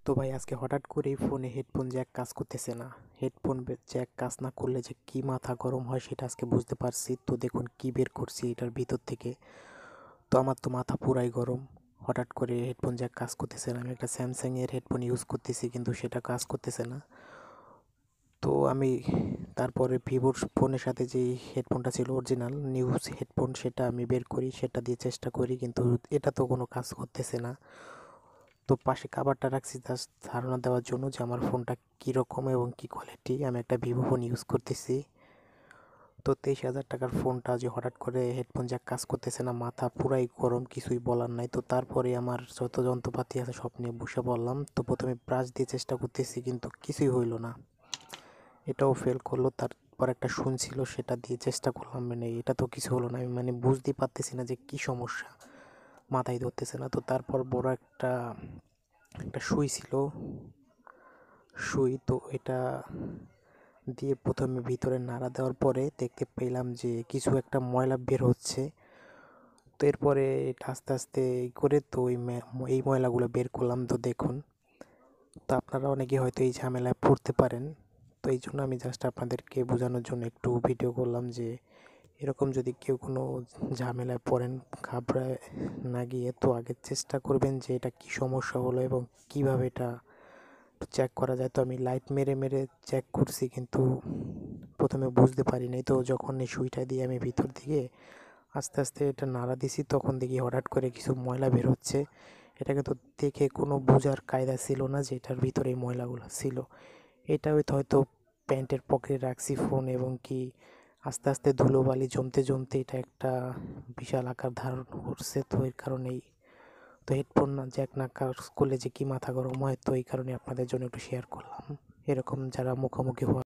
তো ভাই আজকে হঠাৎ করেই ফোনে হেডফোন জ্যাক কাজ করতেছে না। হেডফোন জ্যাক কাজ না করলে যে কি মাথা গরম হয় সেটা আজকে বুঝতে পারছি। তো দেখুন কি বের করছি এটার ভিতর থেকে। তো আমার তো মাথা পুরাই গরম। হঠাৎ করে হেডফোন জ্যাক কাজ করতেছে না। আমি একটা স্যামসাংয়ের হেডফোন ইউজ করতেছি কিন্তু সেটা কাজ করতেছে না। তো আমি তারপরে ভিভোর ফোনের সাথে যেই হেডফোনটা ছিল অরিজিনাল নিউজ হেডফোন সেটা আমি বের করি, সেটা দিয়ে চেষ্টা করি, কিন্তু এটা তো কোনো কাজ করতেছে না। তো পাশে কাভারটা রাখছি জাস্ট ধারণা দেওয়ার জন্য যে আমার ফোনটা কীরকম এবং কী কোয়ালিটি। আমি একটা ভিভো ফোন ইউজ করতেছি। তো 23,000 টাকার ফোনটা যে হঠাৎ করে হেডফোন জ্যাক কাজ করতেছে না, মাথা পুরাই গরম, কিছুই বলার নাই। তো তারপরে আমার যত যন্ত্রপাতি আছে সব নিয়ে বসে পড়লাম। তো প্রথমে ব্রাশ দিয়ে চেষ্টা করতেছি কিন্তু কিছুই হইল না, এটাও ফেল করলো। তারপর একটা শুনছিল সেটা দিয়ে চেষ্টা করলাম, মানে এটা তো কিছু হলো না। আমি মানে বুঝতেই পারতেছি না যে কী সমস্যা, মাথায় ধরতেছে না। তো তারপর বড় একটা সুই ছিল, সুই তো এটা দিয়ে প্রথমে ভিতরে নাড়া দেওয়ার পরে দেখতে পেলাম যে কিছু একটা ময়লা বের হচ্ছে। তো এরপরে এটা আস্তে আস্তে করে তো এই ময়লাগুলো বের করলাম। তো দেখুন, তো আপনারা অনেকে হয়তো এই ঝামেলায় পড়তে পারেন। তো এই জন্য আমি জাস্ট আপনাদেরকে বোঝানোর জন্য একটু ভিডিও করলাম যে এরকম যদি কেউ কোনো ঝামেলায় পড়েন, ঘাবড়ায় না গিয়ে তো আগে চেষ্টা করবেন যে এটা কী সমস্যা হলো এবং কীভাবে এটা চেক করা যায়। তো আমি লাইট মেরে মেরে চেক করছি কিন্তু প্রথমে বুঝতে পারিনি। তো যখন এই সুইটা দিয়ে আমি ভিতর দিকে আস্তে আস্তে এটা নাড়া দিছি তখন দেখি হঠাৎ করে কিছু ময়লা বের হচ্ছে। এটাকে তো দেখে কোনো বোঝার কায়দা ছিল না যে এটার ভিতরে এই ময়লাগুলো ছিল। এটা হয়তো প্যান্টের পকেটে রাখছি ফোন, এবং কি আস্তে আস্তে ধুলোবালি জমতে জমতে এটা একটা বিশাল আকার ধারণ করছে। তো এর কারণেই তো হেডফোন না জ্যাক না কাজ করলে যে কি মাথা গরম হয়, তো এই কারণে আপনাদের জন্য একটু শেয়ার করলাম। এরকম যারা মুখোমুখি হওয়া